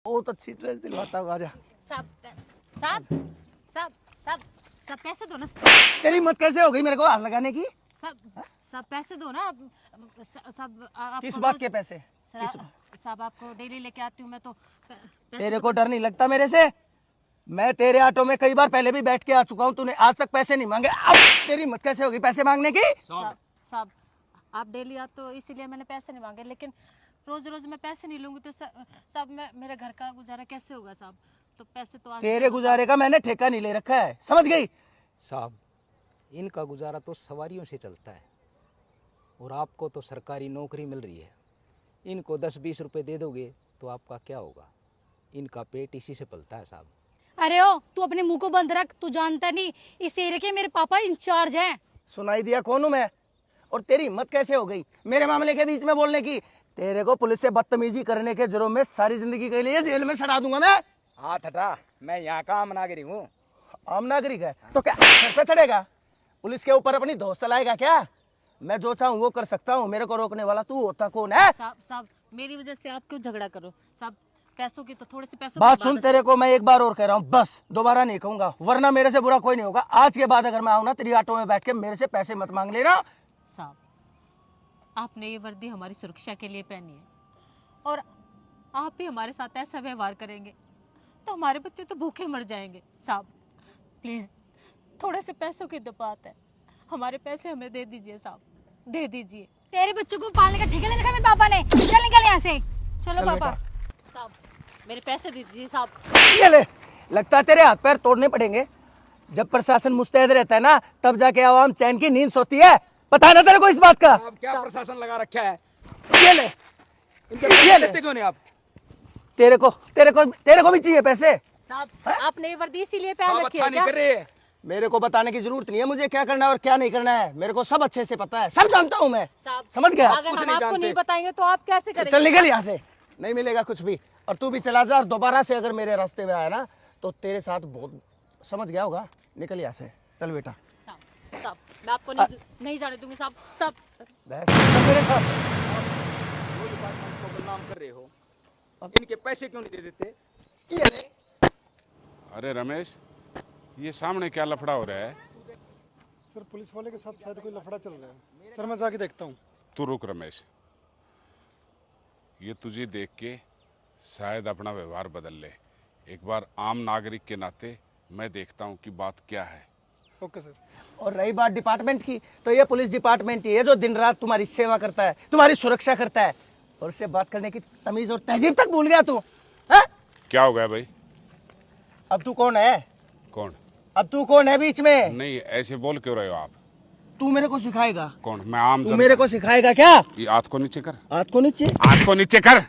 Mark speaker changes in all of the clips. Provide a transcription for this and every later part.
Speaker 1: बहुत अच्छी ड्रेस दिलवाता हूँ, आजा।
Speaker 2: सब सब सब सब सब पैसे दो ना।
Speaker 1: तेरी हिम्मत कैसे हो गई मेरे को हाथ लगाने की?
Speaker 2: सब सब पैसे दो ना। सब
Speaker 1: किस बात के पैसे?
Speaker 2: सब आपको डेली लेके आती हूँ मैं तो
Speaker 1: तेरे को डर नहीं लगता मेरे से? मैं तेरे ऑटो में कई बार पहले भी बैठ के आ चुका हूँ, तूने आज तक पैसे नहीं मांगे। अब तेरी हिम्मत कैसे होगी पैसे मांगने की?
Speaker 2: सब आप डेली आते हो इसीलिए मैंने पैसे नहीं मांगे, लेकिन रोज रोज मैं पैसे नहीं लूंगी तो सब मेरे घर का गुजारा कैसे होगा साहब? तो पैसे तो
Speaker 1: तेरे गुजारे का मैंने ठेका नहीं ले रखा है, समझ गई?
Speaker 3: साहब, इनका गुजारा तो सवारियों से चलता है और आपको तो सरकारी नौकरी मिल रही है। इनको 10-20 रुपए दे दोगे तो आपका क्या होगा? इनका पेट इसी से पलता है साहब।
Speaker 4: अरे ओ, तू अपने मुंह को बंद रख। तू जानता नहीं इस एरिया के मेरे पापा इंचार्ज हैं।
Speaker 1: सुनाई दिया कौन हूँ मैं? और तेरी हिम्मत कैसे हो गई मेरे मामले के बीच में बोलने की? तेरे को पुलिस से बदतमीजी करने के जुर्म में सारी जिंदगी के लिए जेल में सड़ा दूंगा मैं।
Speaker 3: हाथ हटा, मैं यहाँ का आम नागरिक हूँ।
Speaker 1: आम नागरिक है तो क्या सर पे चढ़ेगा? पुलिस के ऊपर अपनी धौंस चलाएगा क्या? मैं जो चाहूँ वो कर सकता हूँ, मेरे को रोकने वाला तू होता कौन है?
Speaker 2: साहब मेरी वजह से आप क्यों झगड़ा करो साहब? पैसों की तो थोड़े से पैसों
Speaker 1: बात सुन, तेरे को मैं एक बार और कह रहा हूँ, बस दोबारा नहीं कहूंगा, वरना मेरे से बुरा कोई नहीं होगा। आज के बाद अगर मैं आऊँ ना तेरी ऑटो में बैठ के, मेरे से पैसे मत मांग लेना।
Speaker 2: साहब आपने ये वर्दी हमारी सुरक्षा के लिए पहनी है और आप भी हमारे साथ ऐसा व्यवहार करेंगे तो हमारे बच्चे तो भूखे मर जाएंगे। साहब प्लीज थोड़े से पैसों की तो बात है, हमारे पैसे हमें दे दीजिए साहब, दे दीजिए।
Speaker 4: तेरे बच्चों को पालने का ठेका ले रखा है मेरे पापा ने। चल निकल यहाँ से। चलो पापा।
Speaker 2: साहब मेरे पैसे दे दीजिए साहब।
Speaker 1: ये ले, लगता है तेरे हाथ पैर तोड़ने पड़ेंगे। जब प्रशासन मुस्तैद रहता है ना, तब जाके आवाम चैन की नींद सोती है। पता है ना तेरे को इस बात का?
Speaker 3: आप क्या प्रशासन लगा रखा है?
Speaker 1: ये ले,
Speaker 3: ये लेते क्यों नहीं आप?
Speaker 1: तेरे को भी चाहिए पैसे?
Speaker 2: साहब आपने ये वर्दी इसीलिए पहन
Speaker 3: आप
Speaker 2: रखी
Speaker 3: अच्छा
Speaker 2: है
Speaker 3: नहीं
Speaker 2: क्या?
Speaker 3: कर रहे।
Speaker 1: मेरे को बताने की जरूरत नहीं है मुझे क्या करना है और क्या नहीं करना है। मेरे को सब अच्छे से पता है, सब जानता हूँ मैं।
Speaker 2: साहब
Speaker 1: समझ गया?
Speaker 2: अगर
Speaker 3: कुछ
Speaker 2: हम
Speaker 3: नहीं
Speaker 2: आपको
Speaker 3: जानते।
Speaker 2: नहीं बताएंगे तो आप कैसे करेंगे?
Speaker 1: चल निकल यहाँ से, नहीं मिलेगा कुछ भी। और तू भी चला जा, और दोबारा से अगर मेरे रास्ते में आया ना तो तेरे साथ बहुत, समझ गया होगा। निकल यहाँ से, चल बेटा।
Speaker 2: साहब मैं आपको नहीं जाने दूंगी साहब। साहब
Speaker 1: चल मेरे साथ।
Speaker 3: वो डिपार्टमेंट को बदनाम कर रहे हो, इनके पैसे क्यों नहीं दे देते?
Speaker 1: ये ले।
Speaker 5: अरे रमेश, ये सामने क्या लफड़ा हो रहा है?
Speaker 6: सर पुलिस वाले के साथ शायद कोई लफड़ा चल रहा है। सर मैं जाके देखता हूँ।
Speaker 5: तू रुक रमेश, ये तुझे देख के शायद अपना व्यवहार बदल ले। एक बार आम नागरिक के नाते मैं देखता हूँ कि बात क्या है।
Speaker 6: Okay sir.
Speaker 1: और रही बात डिपार्टमेंट की, तो ये पुलिस डिपार्टमेंट ही है जो दिन रात तुम्हारी सेवा करता है, तुम्हारी सुरक्षा करता है। और उससे बात करने की तमीज और तहजीब तक भूल गया तू, है?
Speaker 5: क्या हो गया भाई?
Speaker 1: अब तू कौन है?
Speaker 5: कौन?
Speaker 1: अब तू कौन है बीच में?
Speaker 5: नहीं, ऐसे बोल क्यों रहे हो आप?
Speaker 1: तू मेरे को सिखाएगा?
Speaker 5: कौन? मैं आम
Speaker 1: तू मेरे को सिखाएगा क्या?
Speaker 5: ये हाथ को नीचे कर,
Speaker 1: हाथ को नीचे।
Speaker 5: हाथ को नीचे कर।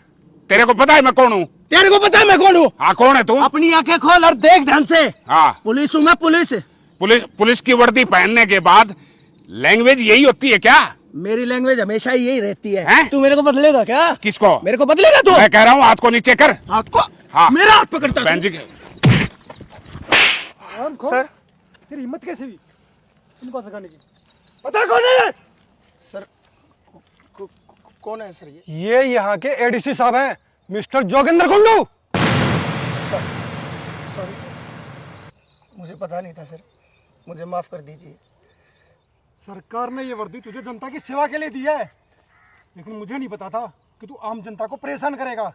Speaker 5: तेरे को पता है मैं कौन हूँ?
Speaker 1: तेरे को पता है मैं कौन हूँ?
Speaker 5: हाँ, कौन है तू?
Speaker 1: अपनी आंखें खोल और देख ध्यान से।
Speaker 5: हाँ,
Speaker 1: पुलिस हूँ मैं, पुलिस।
Speaker 5: पुलिस की वर्दी पहनने के बाद लैंग्वेज यही होती है क्या?
Speaker 1: मेरी लैंग्वेज हमेशा ही यही रहती है।
Speaker 5: हैं?
Speaker 1: तू मेरे को बदलेगा क्या?
Speaker 5: किसको?
Speaker 1: मेरे को बदलेगा तू?
Speaker 5: मैं कह रहा हूँ हाथ को नीचे कर।
Speaker 1: हाथ को?
Speaker 5: हाँ।
Speaker 1: मेरा हाथ पकड़ता है
Speaker 5: बहन
Speaker 1: तू?
Speaker 5: जी के
Speaker 1: सर,
Speaker 6: तेरी हिम्मत कैसे हुई इनको सिखाने की?
Speaker 1: पता कौन है? सर कौन है सर?
Speaker 6: ये यहाँ के एडीसी साहब हैं, mister Joginder Kundu.
Speaker 1: Sorry sir, मुझे पता नहीं था सर, मुझे माफ कर दीजिए।
Speaker 6: सरकार ने ये वर्दी तुझे जनता की सेवा के लिए दी है, लेकिन मुझे नहीं पता था कि तू आम जनता को परेशान करेगा।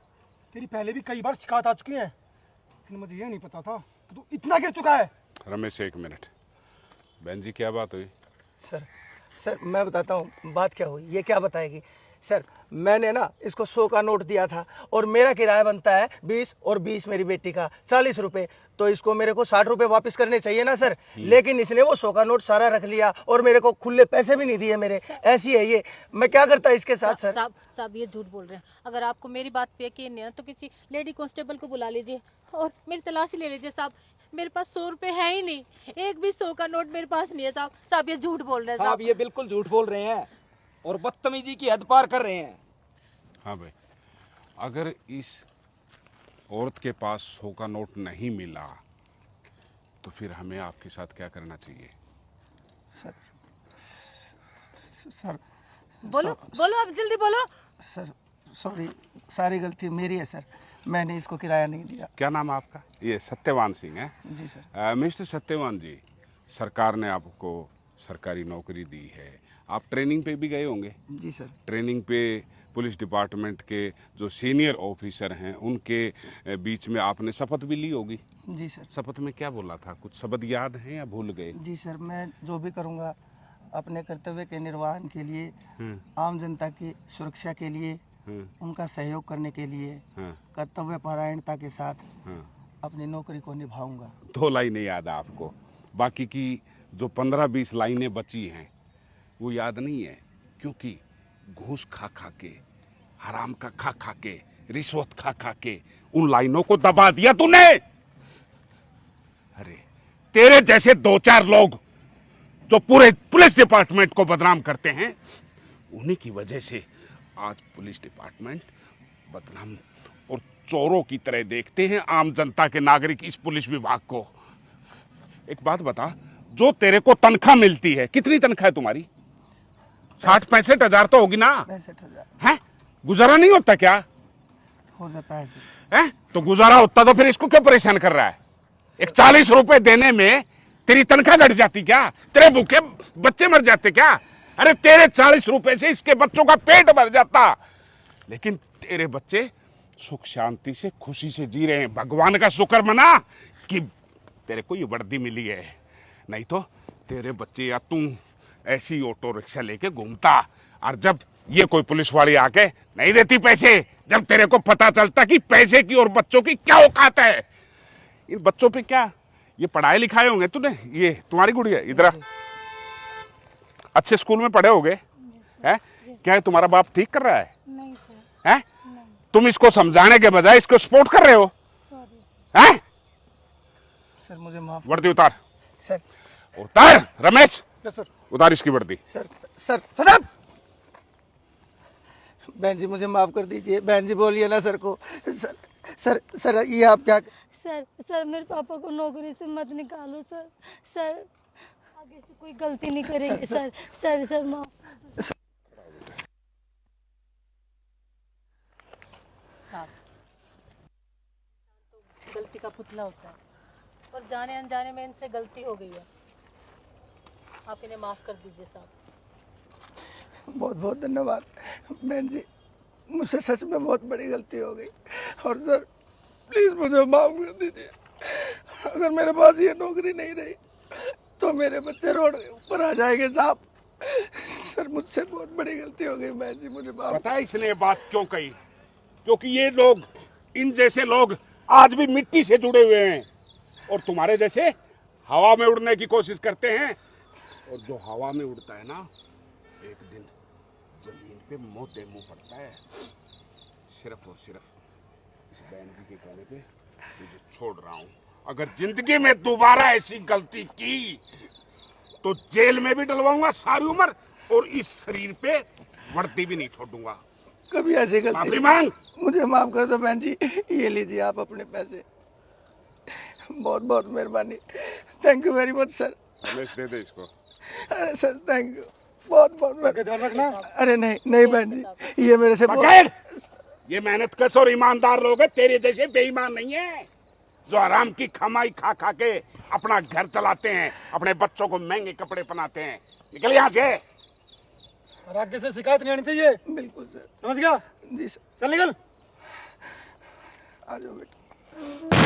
Speaker 6: तेरी पहले भी कई बार शिकायत आ चुकी है, लेकिन मुझे ये नहीं पता था कि तू इतना गिर चुका है।
Speaker 5: रमेश, एक मिनट। बहन जी, क्या बात हुई?
Speaker 1: सर मैं बताता हूँ बात क्या हुई, ये क्या बताएगी। सर मैंने ना इसको 100 का नोट दिया था और मेरा किराया बनता है 20 और 20 मेरी बेटी का 40 रुपए, तो इसको मेरे को 60 रुपए वापस करने चाहिए ना सर। लेकिन इसने वो 100 का नोट सारा रख लिया और मेरे को खुले पैसे भी नहीं दिए मेरे। ऐसी है ये, मैं क्या करता इसके साथ सर?
Speaker 2: साहब ये झूठ बोल रहे हैं। अगर आपको मेरी बात पे यकीन नहीं है तो किसी लेडी कांस्टेबल को बुला लीजिए और मेरी तलाशी ले लीजिए साहब। मेरे पास 100 रुपए है ही नहीं, एक भी 100 का नोट मेरे पास नहीं है साहब। साहब ये झूठ बोल रहे हैं
Speaker 3: साहब ये बिल्कुल झूठ बोल रहे हैं और बदतमीजी की हद पार कर रहे हैं।
Speaker 5: हाँ भाई, अगर इस औरत के पास 100 का नोट नहीं मिला तो फिर हमें आपके साथ क्या करना चाहिए?
Speaker 1: सर
Speaker 2: बोलो बोलो, अब जल्दी बोलो।
Speaker 1: सर सॉरी, सारी गलती मेरी है सर, मैंने इसको किराया नहीं दिया।
Speaker 5: क्या नाम है आपका? ये सत्यवान सिंह है।
Speaker 1: जी सर।
Speaker 5: मिस्टर सत्यवान जी, सरकार ने आपको सरकारी नौकरी दी है, आप ट्रेनिंग पे भी गए होंगे।
Speaker 1: जी सर।
Speaker 5: ट्रेनिंग पे पुलिस डिपार्टमेंट के जो सीनियर ऑफिसर हैं उनके बीच में आपने शपथ भी ली होगी।
Speaker 1: जी सर।
Speaker 5: शपथ में क्या बोला था? कुछ शब्द याद हैं या भूल गए?
Speaker 1: जी सर, मैं जो भी करूँगा अपने कर्तव्य के निर्वहन के लिए, आम जनता की सुरक्षा के लिए, उनका सहयोग करने के लिए, कर्तव्य परायणता के साथ अपनी नौकरी को निभाऊंगा।
Speaker 5: 2 लाइनें याद है आपको, बाकी की जो 15-20 लाइनें बची हैं वो याद नहीं है, क्योंकि घूस खा खा के, हराम का खा खा के, रिश्वत खा खा के उन लाइनों को दबा दिया तूने। अरे तेरे जैसे 2-4 लोग जो पूरे पुलिस डिपार्टमेंट को बदनाम करते हैं, उन्हीं की वजह से आज पुलिस डिपार्टमेंट बदनाम और चोरों की तरह देखते हैं आम जनता के नागरिक इस पुलिस विभाग को। एक बात बता, जो तेरे को तनख्वाह मिलती है, कितनी तनख्वाह है तुम्हारी? 60-65 हजार तो होगी ना?
Speaker 1: 65,000
Speaker 5: है? गुजारा नहीं होता क्या?
Speaker 1: हो जाता है सर।
Speaker 5: है? तो गुजारा होता तो फिर इसको क्यों परेशान कर रहा है? एक 40 रुपए देने में तेरी तनख्वाह घट जाती क्या? तेरे भूखे बच्चे मर जाते क्या? अरे तेरे 40 रुपए से इसके बच्चों का पेट भर जाता, लेकिन तेरे बच्चे सुख शांति से खुशी से जी रहे हैं। भगवान का शुक्र मना कि तेरे को ये वर्दी मिली है, नहीं तो तेरे बच्चे या तू ऐसी ऑटो रिक्शा लेके घूमता, और जब ये कोई पुलिस वाली आके नहीं देती पैसे, जब तेरे को पता चलता कि पैसे की और बच्चों की क्या औकात है। इन बच्चों पे क्या ये पढ़ाए लिखाए होंगे तूने? ये तुम्हारी गुड़िया इधर आ। अच्छे स्कूल में पढ़े होगे हैं? क्या है तुम्हारा बाप ठीक कर रहा है?
Speaker 4: नहीं सर।
Speaker 5: हैं? तुम इसको समझाने के बजाय इसको सपोर्ट कर रहे हो? हैं?
Speaker 1: सर मुझे माफ।
Speaker 5: वर्दी उतार।
Speaker 1: सर।
Speaker 5: उतार रमेश,
Speaker 6: यस सर।
Speaker 5: उतार इसकी वर्दी।
Speaker 1: सर सर सर बहन जी मुझे माफ कर दीजिए। बहन जी बोलिए ना सर को। सर सर सर ये आप क्या?
Speaker 4: सर मेरे पापा को नौकरी से मत निकालो सर। सर आगे से कोई गलती नहीं करेंगे सर। सर माफ।
Speaker 2: साहब, तो गलती का पुतला होता है, और जाने अनजाने में इनसे गलती हो गई है, आप इन्हें माफ कर दीजिए साहब।
Speaker 1: बहुत बहुत धन्यवाद बहन जी, मुझसे सच में बहुत बड़ी गलती हो गई, और सर प्लीज़ मुझे माफ़ कर दीजिए। अगर मेरे पास ये नौकरी नहीं रही तो मेरे बच्चे रोड के ऊपर आ जाएंगे साहब। सर मुझसे बहुत बड़ी गलती हो गई बहन जी, मुझे माफ।
Speaker 5: पता है इसने ये बात क्यों कही? क्योंकि ये लोग, इन जैसे लोग आज भी मिट्टी से जुड़े हुए हैं, और तुम्हारे जैसे हवा में उड़ने की कोशिश करते हैं, और जो हवा में उड़ता है ना, एक दिन जमीन पे मोटे मुंह पड़ता है। सिर्फ और सिर्फ इस बहन जी के कहने पे तुझे छोड़ रहा हूँ। अगर जिंदगी में दोबारा ऐसी गलती की तो जेल में भी डलवाऊंगा सारी उम्र, और इस शरीर पे वर्दी भी नहीं छोड़ूंगा।
Speaker 1: कभी ऐसी
Speaker 5: माफी
Speaker 1: गलती
Speaker 5: मांग।
Speaker 1: मुझे माफ कर दो बहन जी। ये लीजिए आप अपने पैसे, बहुत बहुत मेहरबानी। Thank you very much sir.
Speaker 5: Ramesh दे दे इसको।
Speaker 1: अरे सर थैंक यू, बहुत बहुत
Speaker 6: ध्यान रखना।
Speaker 1: अरे नहीं नहीं बहन जी, ये मेरे से
Speaker 5: पकड़! ये मेहनत कश और ईमानदार लोग हैं, तेरे जैसे बेईमान नहीं है जो आराम की कमाई खा खा के अपना घर चलाते हैं, अपने बच्चों को महंगे कपड़े पहनाते हैं। निकल यहाँ से।
Speaker 6: और आगे से शिकायत नहीं आनी चाहिए।
Speaker 1: बिल्कुल सर।
Speaker 6: समझ गया?
Speaker 1: जी सर।
Speaker 6: चल निकल।
Speaker 1: आ जाओ बेटा।